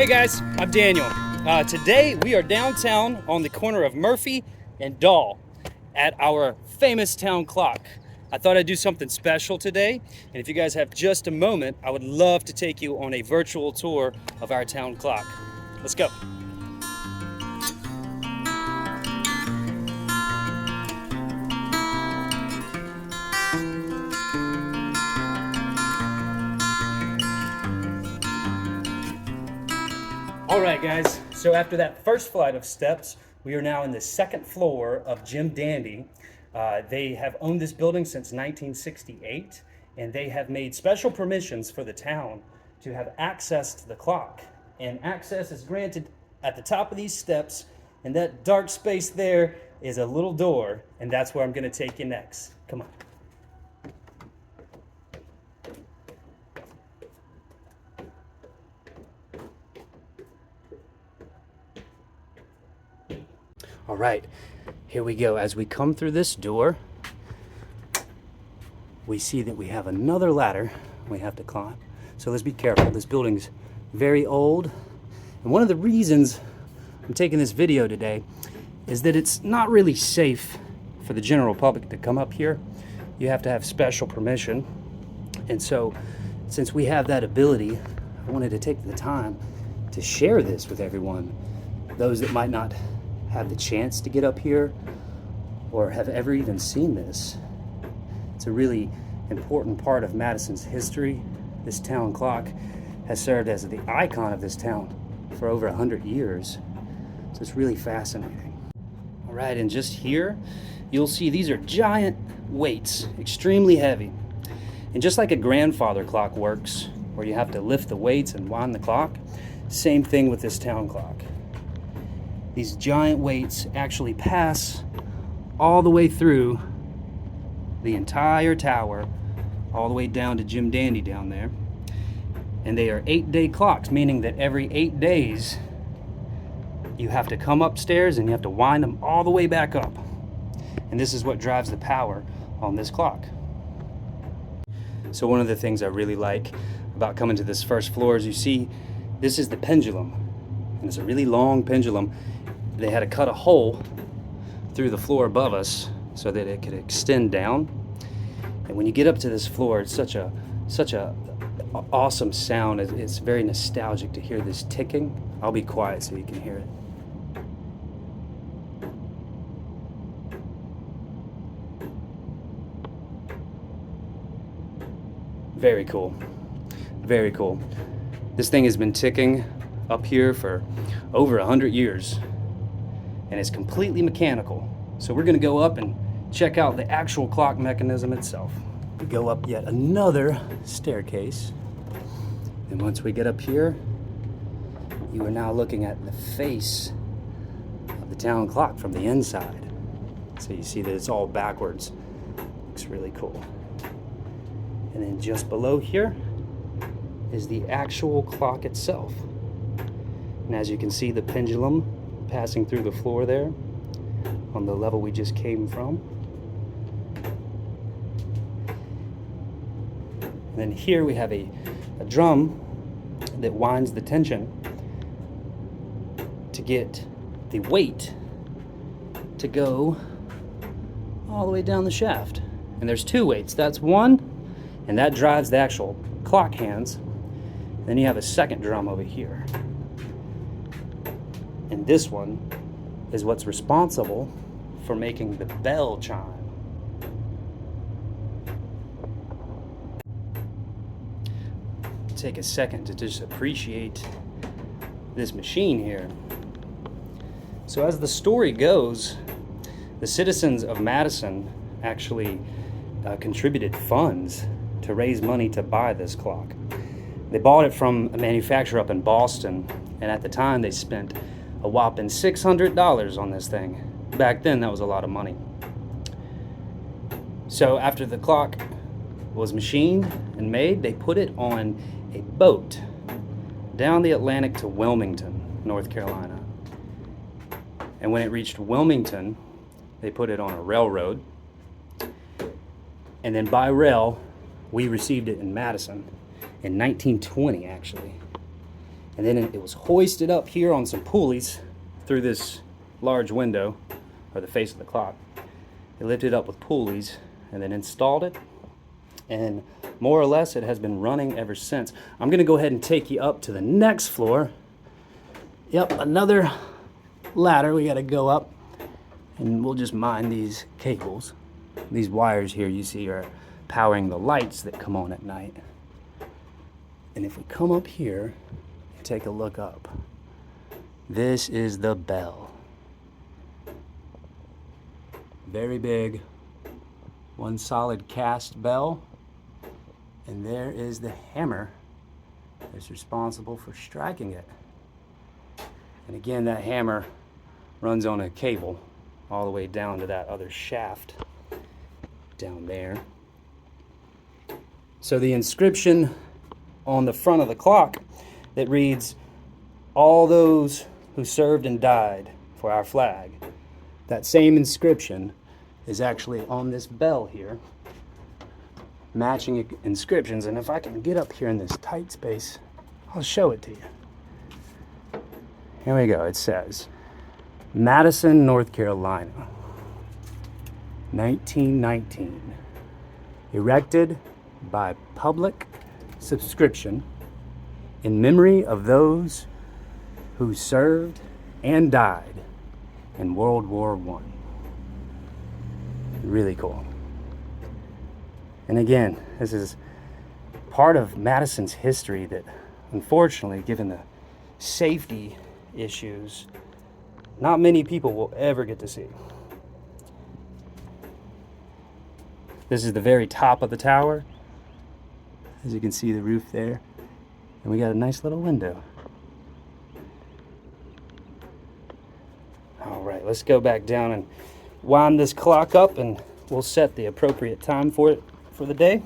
Hey guys, I'm Daniel. Today we are downtown on the corner of Murphy and Dahl at our famous town clock. I thought I'd do something special today, and if you guys have just a moment, I would love to take you on a virtual tour of our town clock. Let's go. All right, guys, so after that first flight of steps, we are now in the second floor of Jim Dandy. They have owned this building since 1968, and they have made special permissions for the town to have access to the clock. And access is granted at the top of these steps, and that dark space there is a little door, and that's where I'm gonna take you next. Come on. All right, here we go. As we come through this door, we see that we have another ladder we have to climb. So let's be careful. This building's very old. And one of the reasons I'm taking this video today is that it's not really safe for the general public to come up here. You have to have special permission. And so since we have that ability, I wanted to take the time to share this with everyone. Those that might not have the chance to get up here or have ever even seen this. It's a really important part of Madison's history. This town clock has served as the icon of this town for over 100 years. So it's really fascinating. All right, and just here, you'll see these are giant weights, extremely heavy. And just like a grandfather clock works, where you have to lift the weights and wind the clock, same thing with this town clock. These giant weights actually pass all the way through the entire tower, all the way down to Jim Dandy down there. And they are 8-day clocks, meaning that every 8 days, you have to come upstairs and you have to wind them all the way back up. And this is what drives the power on this clock. So one of the things I really like about coming to this first floor is you see, this is the pendulum. And it's a really long pendulum. They had to cut a hole through the floor above us so that it could extend down. And when you get up to this floor, it's such a awesome sound. It's very nostalgic to hear this ticking. I'll be quiet so you can hear it. Very cool. Very cool. This thing has been ticking up here for over 100 years. And it's completely mechanical. So we're gonna go up and check out the actual clock mechanism itself. We go up yet another staircase. And once we get up here, you are now looking at the face of the town clock from the inside. So you see that it's all backwards. Looks really cool. And then just below here is the actual clock itself. And as you can see, the pendulum passing through the floor there on the level we just came from. And then here we have a drum that winds the tension to get the weight to go all the way down the shaft. And there's two weights. That's one, and that drives the actual clock hands. Then you have a second drum over here. And this one is what's responsible for making the bell chime. Take a second to just appreciate this machine here. So as the story goes, the citizens of Madison actually contributed funds to raise money to buy this clock. They bought it from a manufacturer up in Boston, and at the time they spent a whopping $600 on this thing. Back then, that was a lot of money. So after the clock was machined and made, they put it on a boat down the Atlantic to Wilmington, North Carolina. And when it reached Wilmington, they put it on a railroad. And then by rail, we received it in Madison in 1920, actually. And then it was hoisted up here on some pulleys through this large window, or the face of the clock. They lifted it up with pulleys and then installed it. And more or less, it has been running ever since. I'm gonna go ahead and take you up to the next floor. Yep, another ladder we gotta go up. And we'll just mind these cables. These wires here you see are powering the lights that come on at night. And if we come up here and take a look up, this is the bell. Very big, one solid cast bell. And there is the hammer that's responsible for striking it. And again, that hammer runs on a cable all the way down to that other shaft down there. So the inscription on the front of the clock that reads, "All those who served and died for our flag," that same inscription is actually on this bell here, matching inscriptions. And if I can get up here in this tight space, I'll show it to you. Here we go. It says, Madison, North Carolina, 1919. Erected by public subscription in memory of those who served and died in World War I. Really cool. And again, this is part of Madison's history that, unfortunately, given the safety issues, not many people will ever get to see. This is the very top of the tower. As you can see, the roof there. And we got a nice little window. All right, let's go back down and wind this clock up, and we'll set the appropriate time for it for the day.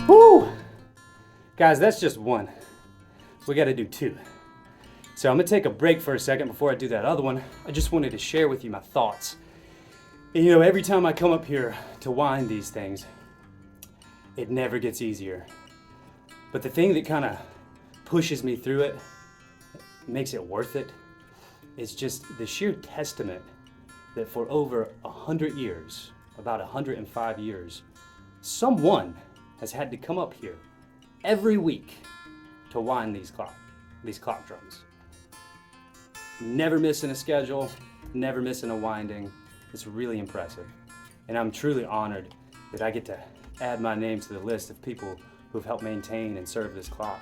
Woo! Guys, that's just one. We got to do two. So I'm going to take a break for a second before I do that other one. I just wanted to share with you my thoughts. And, you know, every time I come up here to wind these things, it never gets easier. But the thing that kind of pushes me through it, makes it worth it, is just the sheer testament that for over 100 years, about 105 years, someone has had to come up here every week to wind these clock drums. Never missing a schedule, never missing a winding. It's really impressive. And I'm truly honored that I get to add my name to the list of people who've helped maintain and serve this clock.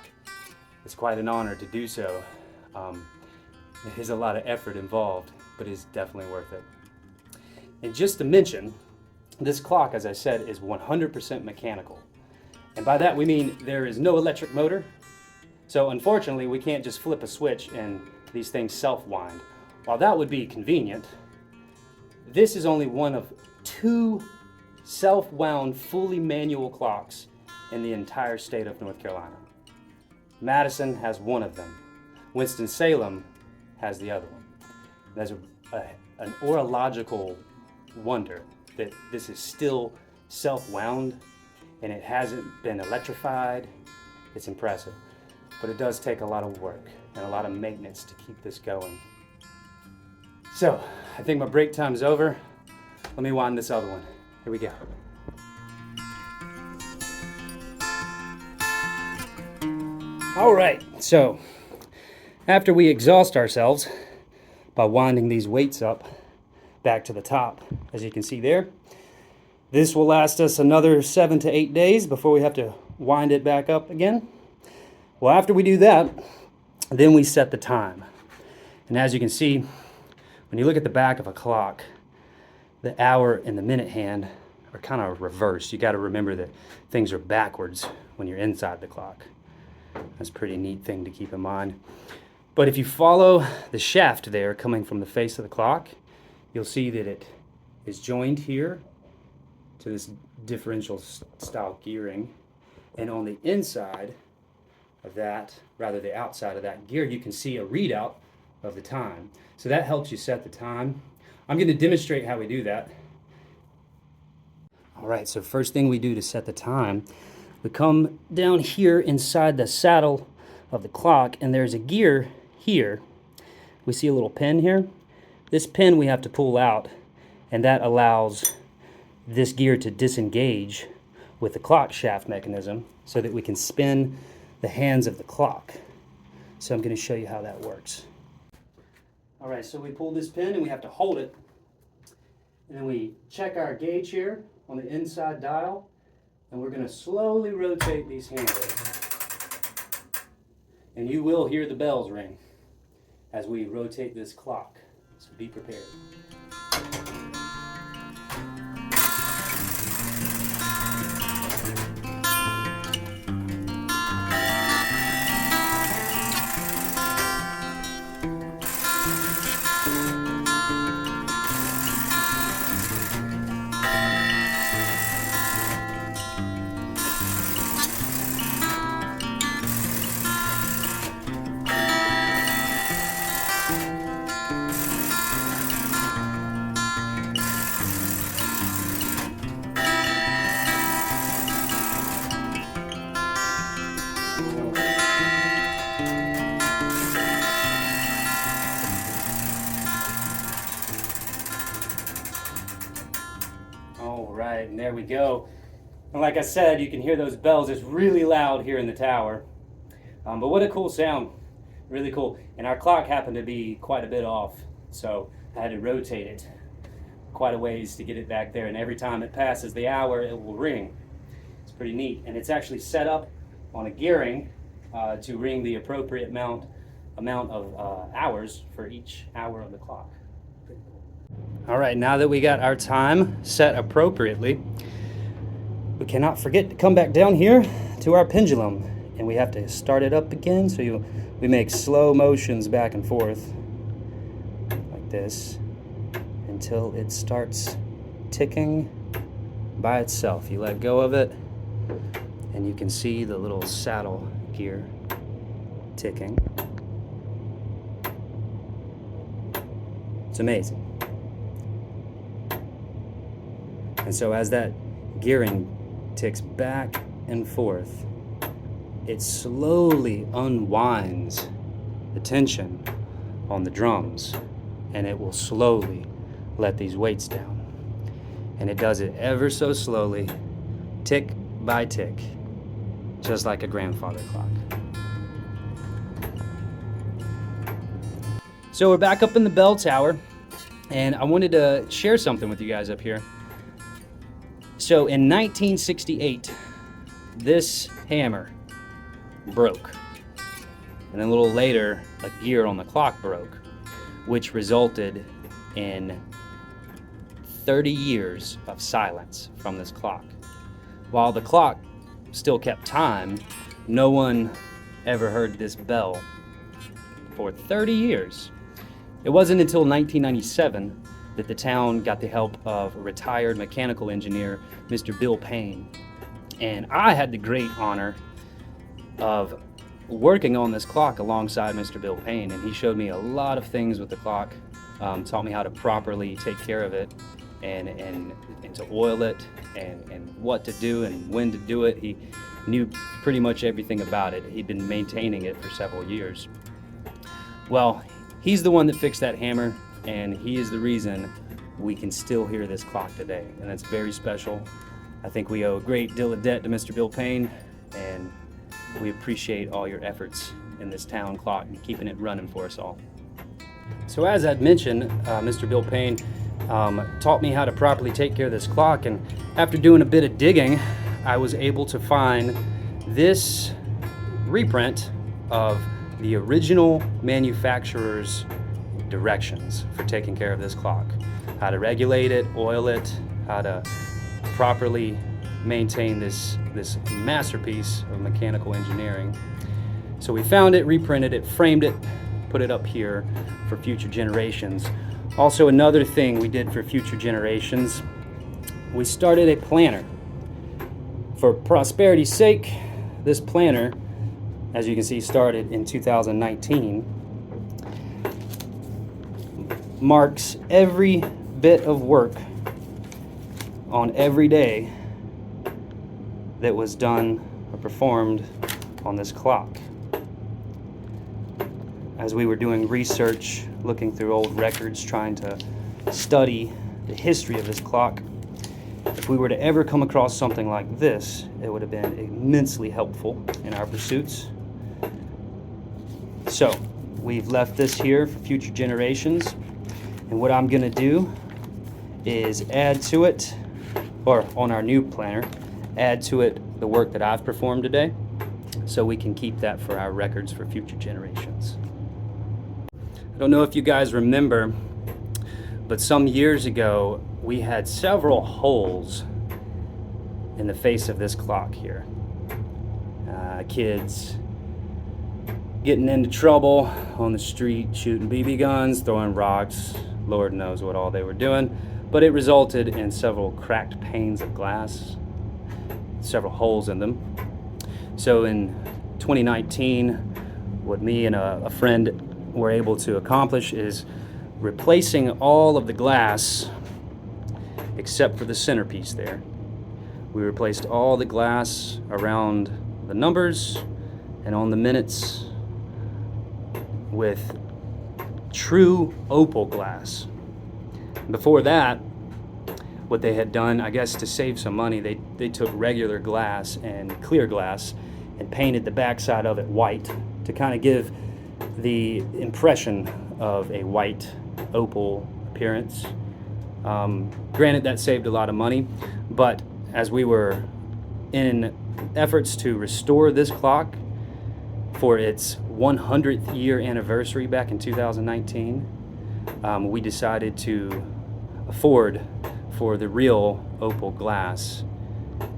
It's quite an honor to do so. There's a lot of effort involved, but it's definitely worth it. And just to mention, this clock, as I said, is 100% mechanical. And by that we mean there is no electric motor. So unfortunately, we can't just flip a switch and these things self-wind. While that would be convenient, this is only one of 2 self-wound, fully manual clocks in the entire state of North Carolina. Madison has one of them. Winston-Salem has the other one. There's an orological wonder that this is still self-wound and it hasn't been electrified. It's impressive. But it does take a lot of work and a lot of maintenance to keep this going. So, I think my break time's over. Let me wind this other one. Here we go. All right, so after we exhaust ourselves by winding these weights up back to the top, as you can see there, this will last us another 7 to 8 days before we have to wind it back up again. Well, after we do that, then we set the time. And as you can see, when you look at the back of a clock, the hour and the minute hand are kind of reversed. You got to remember that things are backwards when you're inside the clock. That's a pretty neat thing to keep in mind. But if you follow the shaft there coming from the face of the clock, you'll see that it is joined here to this differential style gearing. And on the inside of that, rather the outside of that gear, you can see a readout of the time. So that helps you set the time. I'm going to demonstrate how we do that. All right, so first thing we do to set the time, we come down here inside the saddle of the clock, and there's a gear here. We see a little pin here. This pin we have to pull out, and that allows this gear to disengage with the clock shaft mechanism so that we can spin the hands of the clock. So I'm going to show you how that works. All right, so we pull this pin and we have to hold it. And then we check our gauge here on the inside dial, and we're going to slowly rotate these handles. And you will hear the bells ring as we rotate this clock. So be prepared. All right, and there we go. And like I said, you can hear those bells. It's really loud here in the tower. But what a cool sound. Really cool. And our clock happened to be quite a bit off, so I had to rotate it quite a ways to get it back there. And every time it passes the hour, it will ring. It's pretty neat. And it's actually set up on a gearing to ring the appropriate amount of hours for each hour of the clock. Pretty cool. All right, now that we got our time set appropriately, we cannot forget to come back down here to our pendulum, and we have to start it up again. So we make slow motions back and forth like this until it starts ticking by itself. You let go of it, and you can see the little saddle gear ticking. It's amazing. And so as that gearing ticks back and forth, it slowly unwinds the tension on the drums, and it will slowly let these weights down. And it does it ever so slowly, tick by tick, just like a grandfather clock. So we're back up in the bell tower, and I wanted to share something with you guys up here. So in 1968, this hammer broke. And then a little later, a gear on the clock broke, which resulted in 30 years of silence from this clock. While the clock still kept time, no one ever heard this bell for 30 years. It wasn't until 1997 that the town got the help of a retired mechanical engineer, Mr. Bill Payne. And I had the great honor of working on this clock alongside Mr. Bill Payne, and he showed me a lot of things with the clock, taught me how to properly take care of it and to oil it and what to do and when to do it. He knew pretty much everything about it. He'd been maintaining it for several years. Well, he's the one that fixed that hammer, and he is the reason we can still hear this clock today, and that's very special. I think we owe a great deal of debt to Mr. Bill Payne, and we appreciate all your efforts in this town clock and keeping it running for us all. So as I'd mentioned, Mr. Bill Payne taught me how to properly take care of this clock, and after doing a bit of digging, I was able to find this reprint of the original manufacturer's directions for taking care of this clock. How to regulate it, oil it, how to properly maintain this masterpiece of mechanical engineering. So we found it, reprinted it, framed it, put it up here for future generations. Also, another thing we did for future generations, we started a planner. For prosperity's sake, this planner, as you can see, started in 2019. marks every bit of work on every day that was done or performed on this clock. As we were doing research, looking through old records, trying to study the history of this clock, if we were to ever come across something like this, it would have been immensely helpful in our pursuits. So, we've left this here for future generations, and what I'm going to do is add to it, or on our new planner, add to it the work that I've performed today, so we can keep that for our records for future generations. I don't know if you guys remember, but some years ago we had several holes in the face of this clock here. Kids getting into trouble on the street, shooting BB guns, throwing rocks, Lord knows what all they were doing, but it resulted in several cracked panes of glass, several holes in them. So in 2019, what me and a friend were able to accomplish is replacing all of the glass except for the centerpiece there. We replaced all the glass around the numbers and on the minutes with true opal glass. Before that, what they had done, I guess to save some money, they took regular glass and clear glass and painted the backside of it white to kind of give the impression of a white opal appearance. Granted, that saved a lot of money, but as we were in efforts to restore this clock for its 100th year anniversary back in 2019, we decided to afford for the real opal glass,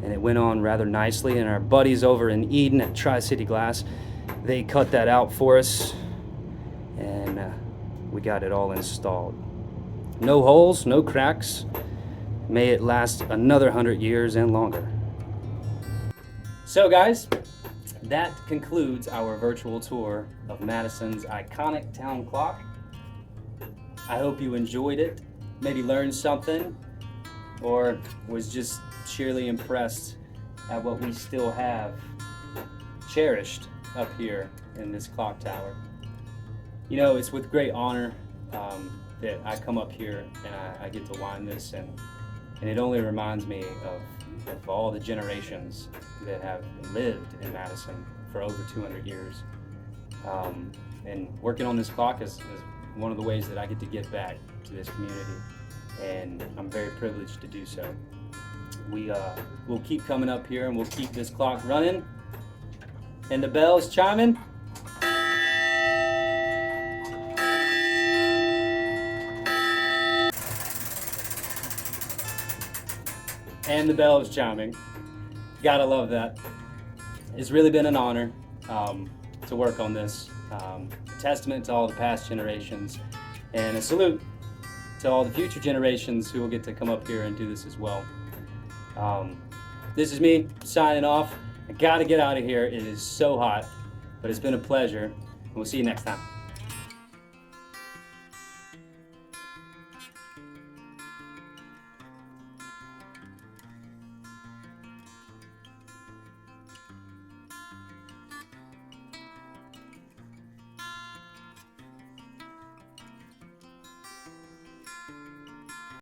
and it went on rather nicely. And our buddies over in Eden at Tri-City Glass, they cut that out for us, and we got it all installed. No holes, no cracks. May it last another 100 years and longer. So guys, that concludes our virtual tour of Madison's iconic town clock. I hope you enjoyed it, maybe learned something, or was just sheerly impressed at what we still have cherished up here in this clock tower. You know, it's with great honor that I come up here and I get to wind this, and it only reminds me of all the generations that have lived in Madison for over 200 years. And working on this clock is one of the ways that I get to give back to this community, and I'm very privileged to do so. We'll keep coming up here and we'll keep this clock running, and the bell is chiming. And the bell is chiming. Gotta love that. It's really been an honor to work on this. A testament to all the past generations, and a salute to all the future generations who will get to come up here and do this as well. This is me signing off. I gotta get out of here. It is so hot, but it's been a pleasure. We'll see you next time.